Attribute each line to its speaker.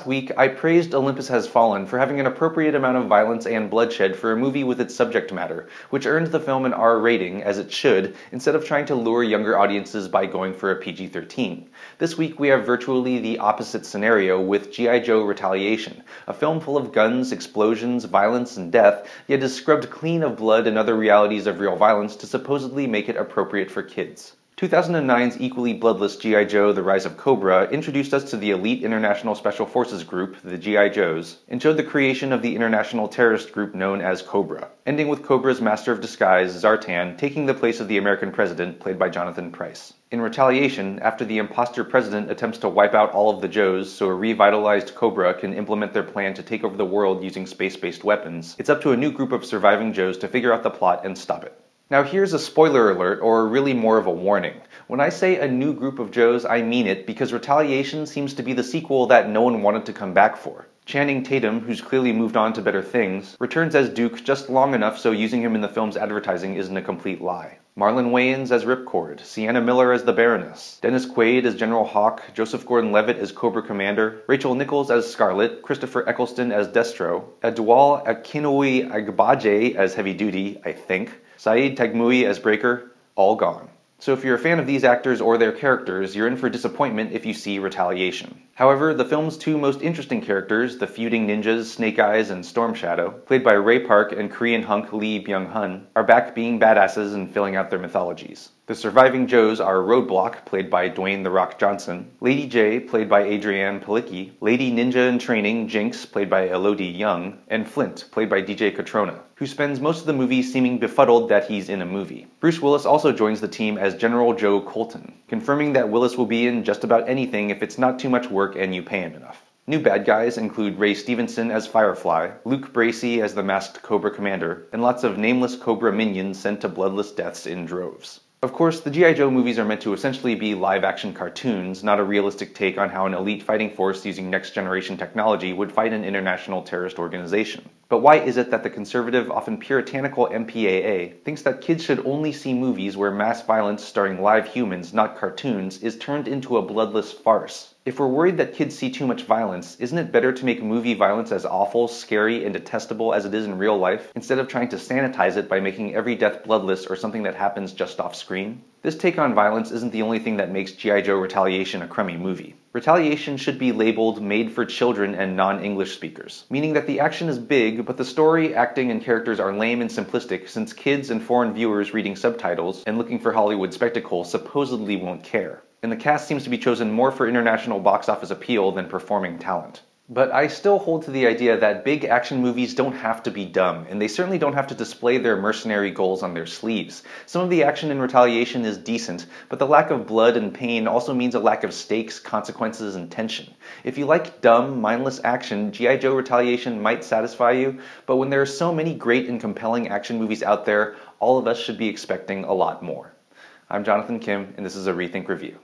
Speaker 1: Last week, I praised Olympus Has Fallen for having an appropriate amount of violence and bloodshed for a movie with its subject matter, which earned the film an R rating, as it should, instead of trying to lure younger audiences by going for a PG-13. This week we have virtually the opposite scenario with G.I. Joe Retaliation, a film full of guns, explosions, violence, and death, yet is scrubbed clean of blood and other realities of real violence to supposedly make it appropriate for kids. 2009's equally bloodless G.I. Joe: The Rise of Cobra introduced us to the elite International Special Forces group, the G.I. Joes, and showed the creation of the international terrorist group known as Cobra, ending with Cobra's master of disguise, Zartan, taking the place of the American president, played by Jonathan Pryce. In Retaliation, after the imposter president attempts to wipe out all of the Joes so a revitalized Cobra can implement their plan to take over the world using space-based weapons, it's up to a new group of surviving Joes to figure out the plot and stop it. Now here's a spoiler alert, or really more of a warning. When I say a new group of Joes, I mean it, because Retaliation seems to be the sequel that no one wanted to come back for. Channing Tatum, who's clearly moved on to better things, returns as Duke just long enough so using him in the film's advertising isn't a complete lie. Marlon Wayans as Ripcord, Sienna Miller as the Baroness, Dennis Quaid as General Hawk, Joseph Gordon-Levitt as Cobra Commander, Rachel Nichols as Scarlet, Christopher Eccleston as Destro, Adwal Akinoi Agbaje as Heavy Duty, I think, Saeed Tagmui as Breaker, all gone. So if you're a fan of these actors or their characters, you're in for disappointment if you see Retaliation. However, the film's two most interesting characters, the feuding ninjas Snake Eyes and Storm Shadow, played by Ray Park and Korean hunk Lee-Byung, are back being badasses and filling out their mythologies. The surviving Joes are Roadblock, played by Dwayne "The Rock" Johnson, Lady J, played by Adrienne Palicki, Lady Ninja in Training Jinx, played by Elodie Young, and Flint, played by DJ Catrona, who spends most of the movie seeming befuddled that he's in a movie. Bruce Willis also joins the team as General Joe Colton, confirming that Willis will be in just about anything if it's not too much work and you pay him enough. New bad guys include Ray Stevenson as Firefly, Luke Bracey as the masked Cobra Commander, and lots of nameless Cobra minions sent to bloodless deaths in droves. Of course, the G.I. Joe movies are meant to essentially be live-action cartoons, not a realistic take on how an elite fighting force using next-generation technology would fight an international terrorist organization. But why is it that the conservative, often puritanical MPAA thinks that kids should only see movies where mass violence starring live humans, not cartoons, is turned into a bloodless farce? If we're worried that kids see too much violence, isn't it better to make movie violence as awful, scary, and detestable as it is in real life, instead of trying to sanitize it by making every death bloodless or something that happens just off screen? This take on violence isn't the only thing that makes G.I. Joe Retaliation a crummy movie. Retaliation should be labeled made for children and non-English speakers, meaning that the action is big, but the story, acting, and characters are lame and simplistic since kids and foreign viewers reading subtitles and looking for Hollywood spectacle supposedly won't care. And the cast seems to be chosen more for international box office appeal than performing talent. But I still hold to the idea that big action movies don't have to be dumb, and they certainly don't have to display their mercenary goals on their sleeves. Some of the action in Retaliation is decent, but the lack of blood and pain also means a lack of stakes, consequences, and tension. If you like dumb, mindless action, G.I. Joe Retaliation might satisfy you, but when there are so many great and compelling action movies out there, all of us should be expecting a lot more. I'm Jonathan Kim, and this is a ReThink Review.